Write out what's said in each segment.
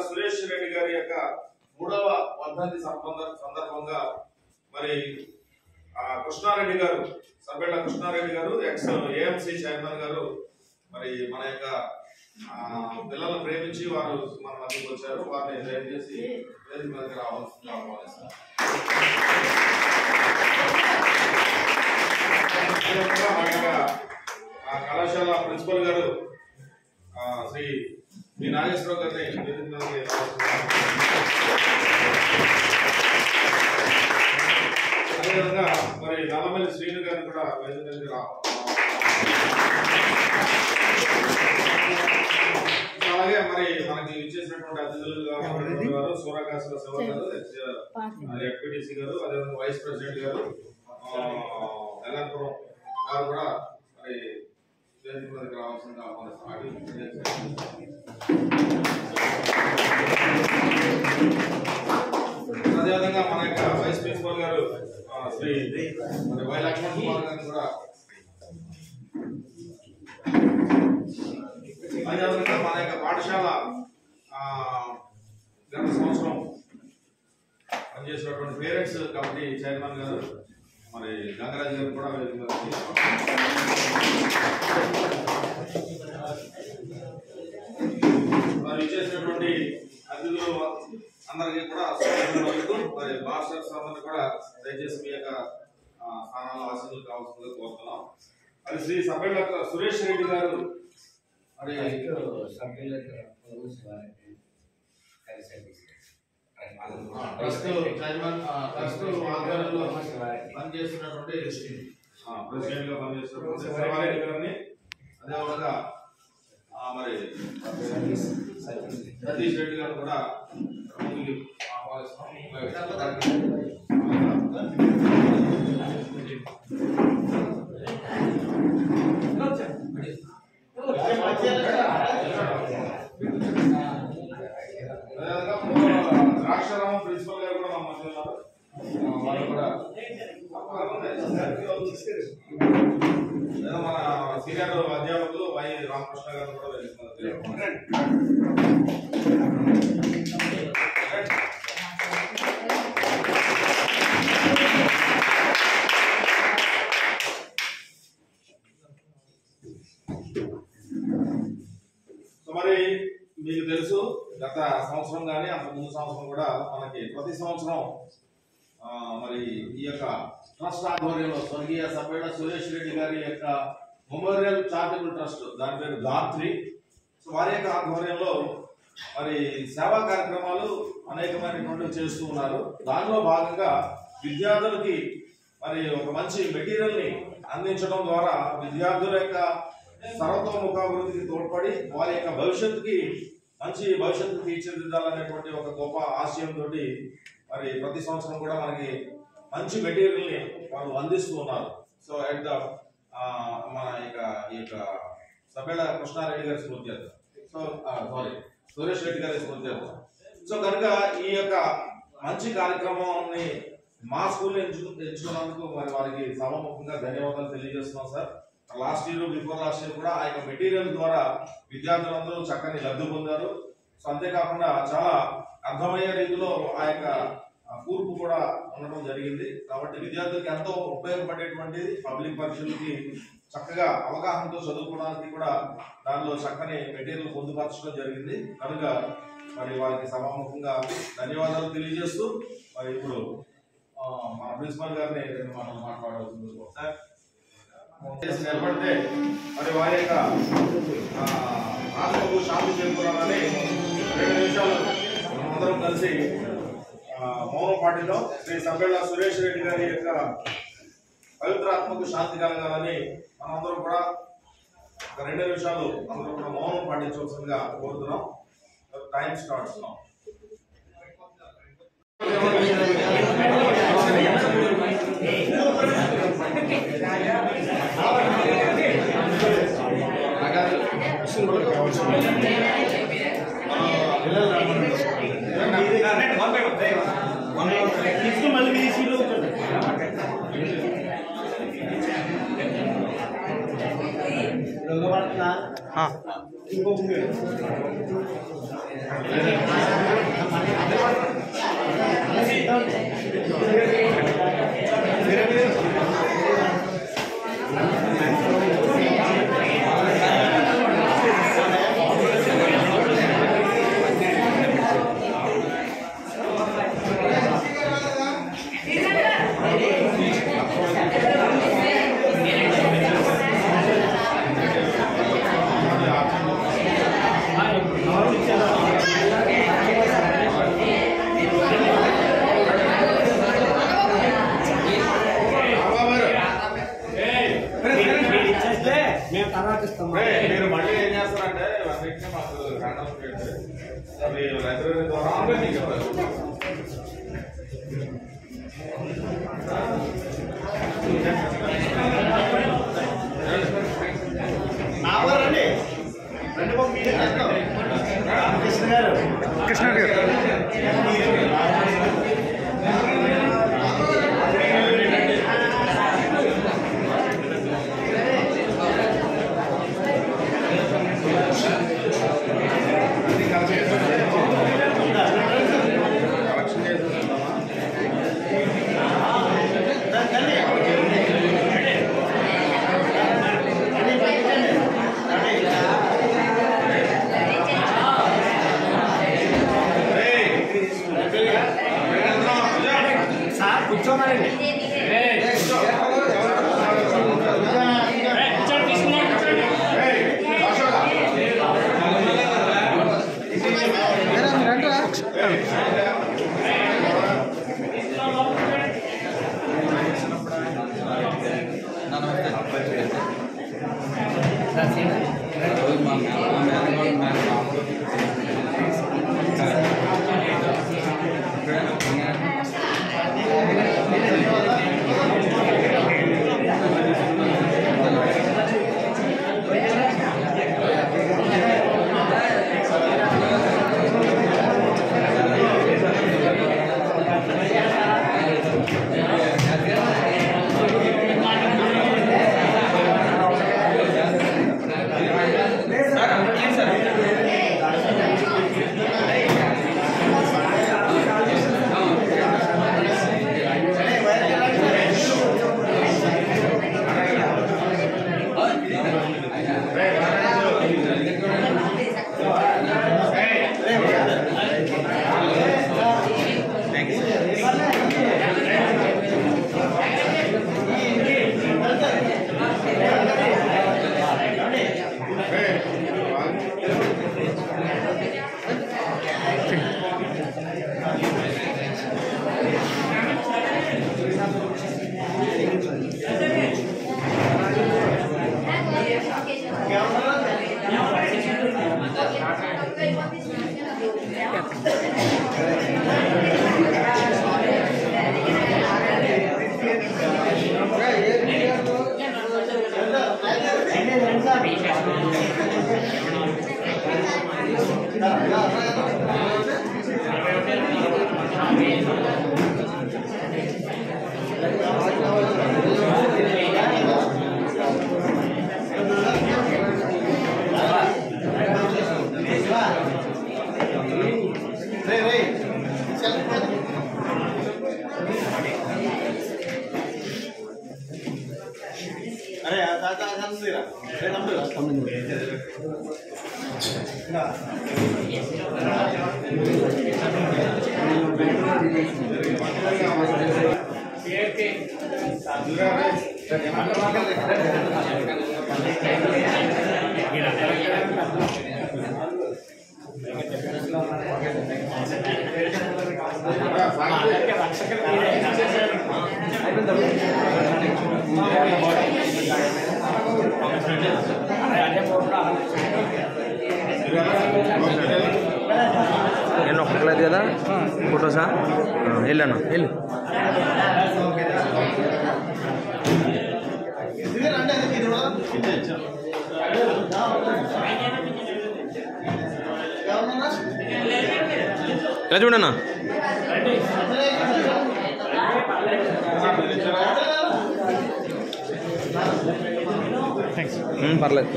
సురేష్ రెడ్డి గారి యొక్క 3వ వర్ధంతి సందర్భంగా మరి కృష్ణారెడ్డి గారు, సబ్బెళ్ళ కృష్ణారెడ్డి గారు, ఎక్స్ ఏఎంసీ చైర్మన్ గారు మరి మన యొక్క పిల్లలను ప్రేమించి వారు మన మధ్యకి వచ్చారు. వారిని దయచేసి వేదిక మీదకి రావాల్సిందిగా ఆహ్వానిస్తారు. కళాశాల ప్రిన్సిపల్ గారు శ్రీ వి నాగేశ్వరరావు గారిని వేదిక మీదకి అదేవిధంగా మరి నల్లమల్లి శ్రీను గారిని కూడా వేదిక మీదకి అలాగే మరి మనకి ఇచ్చేసినటువంటి అతిథులుగా సూర్యకాశల శివ గారు, ఎఫ్పిటిసి గారు, అదేవిధంగా వైస్ ప్రెసిడెంట్ గారు ఎల్లంపురం గారు కూడా మరి వేదిక మీదకి రావాల్సిందిగా ఆహ్వానిస్తాం. అదేవిధంగా మన యొక్క వైస్ ప్రిన్సిపల్ గారు శ్రీ వై లక్ష్మణ్ కుమార్ గారిని కూడా, అదేవిధంగా మన యొక్క పాఠశాల గత సంవత్సరం పనిచేసినటువంటి పేరెంట్స్ కమిటీ చైర్మన్ గారు మరి గంగరాజు గారు కూడా మరి ఇచ్చేసినటువంటి అతిథులు అందరికీ కూడా మరి మాస్టర్స్ అందరినీ కూడా దయచేసి మీ యొక్క స్థానాల్లో ఆశీస్సులు కావాల్సిందిగా కోరుతున్నాం. అది శ్రీ సబ్బెళ్ళ సురేష్ రెడ్డి గారు మరి ట్రస్ట్ చైర్మన్ ట్రస్ట్ ఆధ్వర్యంలో పనిచేస్తున్నటువంటి ప్రెసిడెంట్ గా పనిచేస్తున్నటువంటి శివారెడ్డి గారిని, అదేవిధంగా మరి సతీష్ రెడ్డి గారు కూడా ఆహ్వానిస్తాం. ద్రాక్షారామం ప్రిన్సిపల్ గారు కూడా మన మధ్య ఉన్నారు. వాళ్ళు కూడా మన సీనియర్ అధ్యాపకులు వై రామకృష్ణ గారు కూడా వెళ్తున్నారు. మరి మీకు తెలుసు, గత సంవత్సరం కానీ అంత ముందు సంవత్సరం కూడా మనకి ప్రతి సంవత్సరం మరి ఈ యొక్క ట్రస్ట్ ఆధ్వర్యంలో స్వర్గీయ సబ్బెళ్ళ సురేష్ రెడ్డి గారి యొక్క మెమోరియల్ చారిటబుల్ ట్రస్ట్, దాని పేరు గాత్రి, వారి యొక్క ఆధ్వర్యంలో మరి సేవా కార్యక్రమాలు అనేకమైనటువంటి చేస్తూ ఉన్నారు. దానిలో భాగంగా విద్యార్థులకి మరి ఒక మంచి మెటీరియల్ ని అందించడం ద్వారా విద్యార్థుల యొక్క సర్వతోముఖాభివృద్ధికి తోడ్పడి వారి యొక్క భవిష్యత్తుకి మంచి భవిష్యత్తు తీర్చిదిద్దాలనేటువంటి ఒక గొప్ప ఆశయంతో మరి ప్రతి సంవత్సరం కూడా మనకి మంచి మెటీరియల్ ని వాళ్ళు అందిస్తూ ఉన్నారు. సో అట్ ద మన ఈ యొక్క సబ్బెళ్ళ కృష్ణారెడ్డి గారి స్మృత్యర్థం, సో సారీ సురేష్ రెడ్డి గారి స్మృత్యర్థం. సో కనుక ఈ యొక్క మంచి కార్యక్రమాన్ని మా స్కూల్ ఎంచుకున్నందుకు మరి వారికి సభాముఖంగా ధన్యవాదాలు తెలియజేస్తున్నాం sir. Last year before last year కూడా ఆ యొక్క మెటీరియల్ ద్వారా విద్యార్థులందరూ చక్కని లబ్ధి పొందారు. సో అంతేకాకుండా చాలా అర్థమయ్యే రీతిలో ఆ యొక్క కూర్పు కూడా ఉండడం జరిగింది. కాబట్టి విద్యార్థులకు ఎంతో ఉపయోగపడేటువంటిది, పబ్లిక్ పరీక్షలకి చక్కగా అవగాహనతో చదువుకోవడానికి కూడా దానిలో చక్కని మెటీరియల్ పొందుపరచడం జరిగింది. కనుక మరి వారికి సభాముఖంగా ధన్యవాదాలు తెలియజేస్తూ మరి ఇప్పుడు మన ప్రిన్సిపల్ గారిని మనం మాట్లాడవలసింది సార్. నిలబడితే మరి వారి యొక్క ఆత్మకు శాంతి చేకూరాలని 2 నిమిషాలు అందరం కలిసి మౌనం పాటిద్దాం. శ్రీ సబ్బెళ్ళ సురేష్ రెడ్డి గారి యొక్క పవిత్ర ఆత్మకు శాంతి కలగాలని మనందరం కూడా 2 నిమిషాలు అందరం కూడా మౌనం పాటించవలసిందిగా కోరుతున్నాం. Time starts now. हाँ అవి లైబ్రరీ ద్వారా కృష్ణ గారు अरे दादा नंदीरा अरे नंदीरा నేను ఒక్కలేదు కదా ఫోటోసా వెళ్ళాను వెళ్ళు ఇలా చూడన్నా పర్లేదు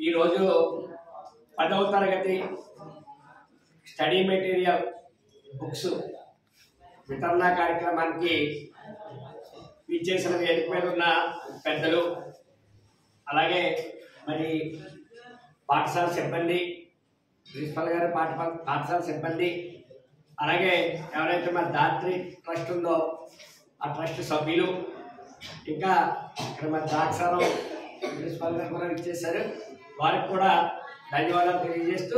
ఈరోజు 10వ తరగతి స్టడీ మెటీరియల్ బుక్స్ వితరణ కార్యక్రమానికి ఇచ్చేసిన వేదిక మీద ఉన్న పెద్దలు, అలాగే మరి పాఠశాల సిబ్బంది, ప్రిన్సిపల్ గారి పాఠశాల సిబ్బంది, అలాగే ఎవరైతే మన దాత్రి ట్రస్ట్ ఉందో ఆ ట్రస్ట్ సభ్యులు, ఇంకా ఇక్కడ మన ద్రాక్షారం ప్రిన్సిపల్ గారు కూడా ఇచ్చేశారు, వారికి కూడా ధన్యవాదాలు తెలియజేస్తూ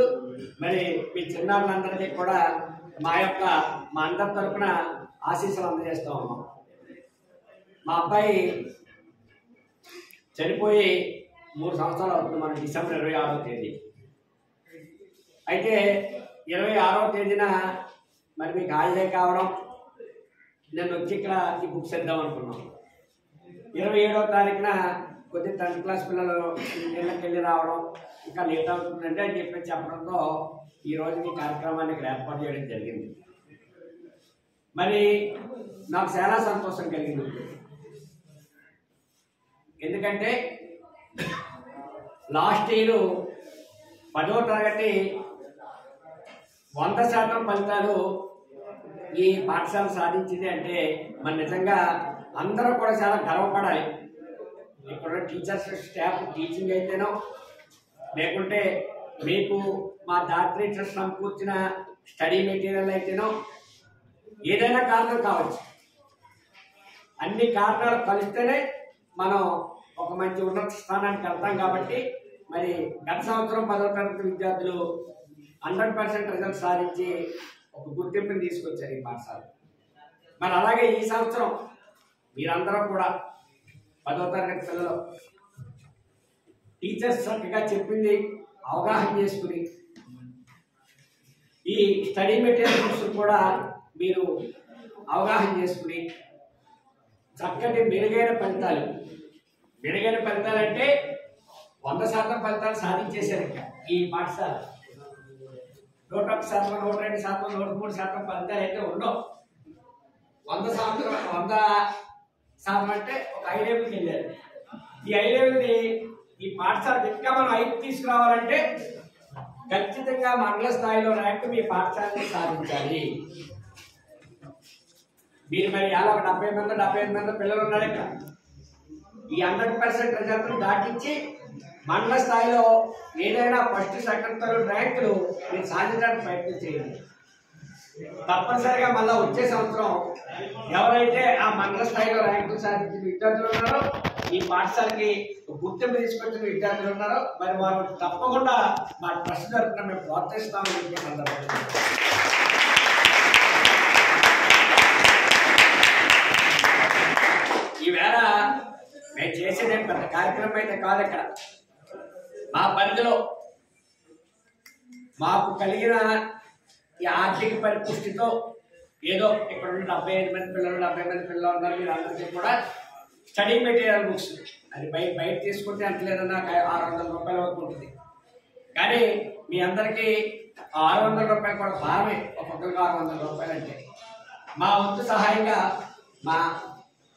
మరి మీ చిన్నారులందరికీ కూడా మా అందరి తరఫున ఆశీస్సులు అందజేస్తూ ఉన్నాం. మా అబ్బాయి చనిపోయి 3 సంవత్సరాలు అవుతుంది. మన డిసెంబర్ 26వ తేదీ. అయితే 26వ తేదీన మరి మీకు హాలిడే కావడం, నేను వచ్చి ఇక్కడ ఈ బుక్స్ ఇద్దాం అనుకున్నాం. 27వ తారీఖున కొద్ది 10th క్లాస్ పిల్లలు ఇళ్ళకి వెళ్ళి రావడం ఇంకా లేట్ అవుతుందంటే అని చెప్పి చెప్పడంతో ఈరోజు ఈ కార్యక్రమాన్ని ఇక్కడ ఏర్పాటు చేయడం జరిగింది. మరి నాకు చాలా సంతోషం కలిగింది. ఎందుకంటే లాస్ట్ ఇయర్ 10వ తరగతి 100% ఫలితాలు ఈ పాఠశాల సాధించింది అంటే మరి నిజంగా అందరూ కూడా చాలా గర్వపడాలి. ఇక్కడ టీచర్స్ స్టాఫ్ టీచింగ్ అయితేనో, లేకుంటే మీకు మా దాత్రి ట్రస్ట్ సమకూర్చిన స్టడీ మెటీరియల్ అయితేనో, ఏదైనా కారణం కావచ్చు. అన్ని కారణాలు కలిస్తేనే మనం ఒక మంచి ఉన్నత స్థానానికి వెళ్తాం. కాబట్టి మరి గత సంవత్సరం 10వ తరగతి విద్యార్థులు 100% రిజల్ట్ సాధించి ఒక గుర్తింపుని తీసుకొచ్చారు ఈ పాఠశాల. మరి అలాగే ఈ సంవత్సరం మీరందరూ కూడా 10వ తరగతి పిల్లలు టీచర్స్ చక్కగా చెప్పింది అవగాహన చేసుకుని ఈ స్టడీ మెటీరియల్స్ కూడా మీరు అవగాహన చేసుకుని చక్కటి మెరుగైన ఫలితాలు అంటే 100% ఫలితాలు సాధించేశారు. ఈ పాఠశాల 101%, 102%, 103% ఫలితాలు అయితే ఉండవు. 100% అంటే ఒక 5 లెవెల్కి వెళ్ళారు. ఈ 5 లెవెల్ని ఈ పాఠశాల ఇంకా మనం 5 తీసుకురావాలంటే ఖచ్చితంగా మండల స్థాయిలో ర్యాంకు మీ పాఠశాలని సాధించాలి. మీరు మరి అలా 70 మంది పిల్లలు ఉన్నారు ఇక్కడ. ఈ 100% రిజల్ట్ దాటించి మండల స్థాయిలో ఏదైనా ఫస్ట్, సెకండ్, థర్డ్ ర్యాంకులు మీరు సాధించడానికి ప్రయత్నం చేయండి. తప్పనిసరిగా మళ్ళీ వచ్చే సంవత్సరం ఎవరైతే ఆ మండల స్థాయిలో ర్యాంకులు సాధించిన విద్యార్థులు ఉన్నారో, ఈ పాఠశాలకి గుర్తింపు తీసుకొచ్చిన విద్యార్థులు ఉన్నారో, మరి వారు తప్పకుండా మా ట్రస్ట్ తరఫున మేము ప్రోత్సహిస్తామని సందర్భంగా ఈవేళ మేము చేసేదే పెద్ద కార్యక్రమం అయితే కాదు. ఇక్కడ మా పరిధిలో మాకు కలిగిన ఈ ఆర్థిక పరిపుష్టితో ఏదో ఇక్కడ ఉన్న 70 మంది పిల్లలు ఉన్నారు. మీరు అందరికీ కూడా స్టడీ మెటీరియల్ బుక్స్ అది బయట తీసుకుంటే అంత లేదన్నా 600 రూపాయల వరకు ఉంటుంది. కానీ మీ అందరికీ 600 రూపాయలు కూడా భారమే. ఒక్కొక్కరికి 600 రూపాయలు అంటే మా వంతు సహాయంగా మా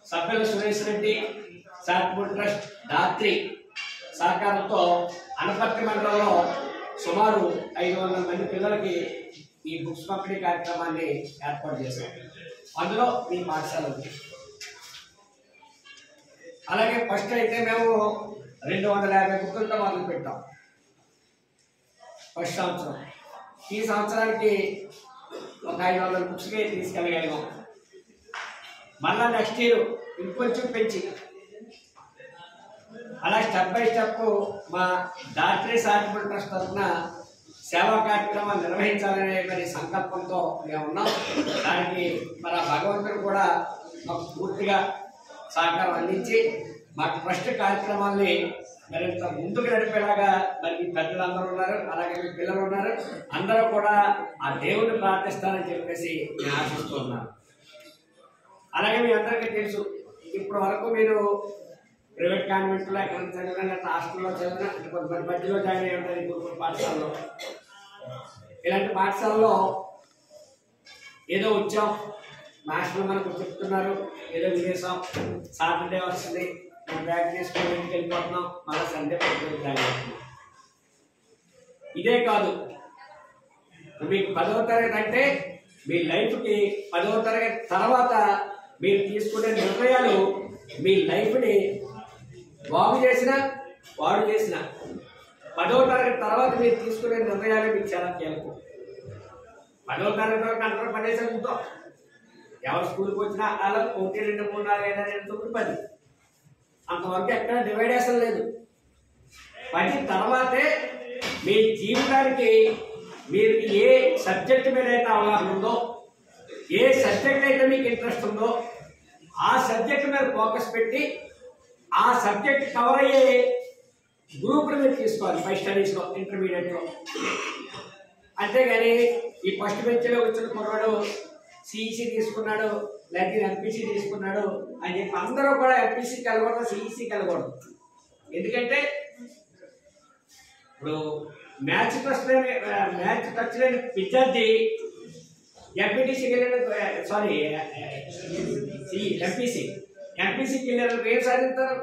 సభ్యులు సురేష్ రెడ్డి చారిటబుల్ ట్రస్ట్ దాత్రి సహకారంతో అనపర్తి మండలంలో సుమారు 500 మంది పిల్లలకి ఈ బుక్స్ పంపిణీ కార్యక్రమాన్ని ఏర్పాటు చేశాం. అందులో మీ పాఠశాల ఉంది. అలాగే ఫస్ట్ అయితే మేము 250 బుక్కులతో మొదలు పెట్టాం ఫస్ట్ సంవత్సరం. ఈ సంవత్సరానికి ఒక 500 బుక్స్కి తీసుకెళ్ళగలిగాం. మళ్ళా నెక్స్ట్ ఇయర్ ఇంకొంచెం పెంచి అలా స్టెప్ బై స్టెప్ మా దాత్రి చారిటబుల్ ట్రస్ట్ తరఫున సేవా కార్యక్రమాలు నిర్వహించాలనే మరి సంకల్పంతో మేము ఉన్నాం. దానికి మన భగవంతుడు కూడా మాకు పూర్తిగా సహకారం అందించి మా ట్రస్ట్ కార్యక్రమాల్ని మరింత ముందుకు నడిపేలాగా మరి మీ పెద్దలందరూ ఉన్నారు, అలాగే మీ పిల్లలు ఉన్నారు. అందరూ కూడా ఆ దేవుడిని ప్రార్థిస్తారని చెప్పేసి నేను ఆశిస్తున్నాను. అలాగే మీ అందరికీ తెలుసు, ఇప్పటి వరకు మీరు ప్రైవేట్ కాన్వెంట్లో ఎక్కడ చదివినా, లేకపోతే హాస్టల్లో చదివినా, కొంతమంది మధ్యలో జాయిన్ అయ్యి ఉంటారు గురుకుల పాఠశాలలో. ఇలాంటి పాఠశాలలో ఏదో వచ్చాం మాస్టర్లు మనకు చెప్తున్నారు ఏదో విదేశం సాటర్డే వస్తుంది మనం బ్యాగ్ చేసుకొని ఇంటికి వెళ్ళిపోతున్నాం మళ్ళీ సండే పడుతుంది జాయిన్ అవుతున్నాం. ఇదే కాదు మీకు 10వ తరగతి అంటే మీ లైఫ్కి 10వ తరగతి తర్వాత మీరు తీసుకునే నిర్ణయాలు మీ లైఫ్ని బాగు చేసిన వాడు చేసిన 10వ తరగతి తర్వాత మీరు తీసుకునే నిర్ణయాలు మీకు చాలా కీలకం. 10వ తరగతి వరకు అందరూ పడేసే ఉంటాం. ఎవరు స్కూల్కి వచ్చినా అలా 1, 2, 3, 4, 5, 6, 7, 9, 10 అంతవరకు ఎక్కడ డివైడేషన్ లేదు. 10 తర్వాతే మీ జీవితానికి మీరు ఏ సబ్జెక్ట్ మీద అయితే అవగాహన ఉందో, ఏ సబ్జెక్ట్ అయితే మీకు ఇంట్రెస్ట్ ఉందో ఆ సబ్జెక్ట్ మీద ఫోకస్ పెట్టి ఆ సబ్జెక్ట్ కవర్ అయ్యే గ్రూపులు మీరు తీసుకోవాలి పై స్టడీస్లో ఇంటర్మీడియట్లో. అంతేగాని ఈ ఫస్ట్ బెంచ్లో వచ్చిన కుర్రాడు సిఈసి తీసుకున్నాడు లేకపోతే ఎంపీసీ తీసుకున్నాడు అని చెప్పి అందరూ కూడా ఎంపీసీ కలగకూడదు, సిఈసి కలగకూడదు. ఎందుకంటే ఇప్పుడు మ్యాచ్ టచ్ లేని విద్యార్థి ఎంపీటీసీకి వెళ్ళిన ఎంపీసీకి వెళ్ళినప్పుడు ఏం సాధిస్తారు?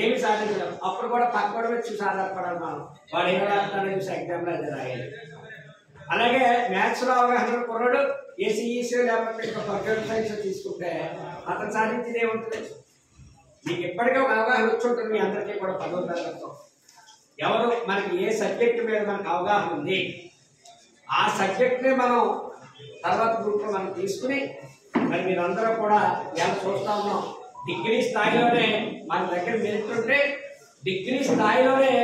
ఏమి సాధించలేము. అప్పుడు కూడా పక్కన వచ్చి ఆధారపడాలి మనం. వాడు ఏం రాస్తాడో చూసి ఎగ్జామ్లో అది రాయాలి. అలాగే మ్యాథ్స్లో అవగాహన కుర్రాడు ఏసీఈసీ లేకపోతే కంప్యూటర్ సైన్స్ తీసుకుంటే అతను సాధించింది ఏముంటుంది? మీకు ఎప్పటికీ ఒక అవగాహన వచ్చి ఉంటుంది మీ అందరికీ కూడా 10వ తరగతిలో. ఎవరు మనకి ఏ సబ్జెక్ట్ మీద మనకు అవగాహన ఉంది ఆ సబ్జెక్ట్ని మనం తర్వాత గ్రూప్లో మనం తీసుకుని మరి మీరందరూ కూడా ఎలా చూస్తా ఉన్నాం. డిగ్రీ స్థాయిలోనే మన దగ్గర మెరుతుంటే డిగ్రీ స్థాయిలోనే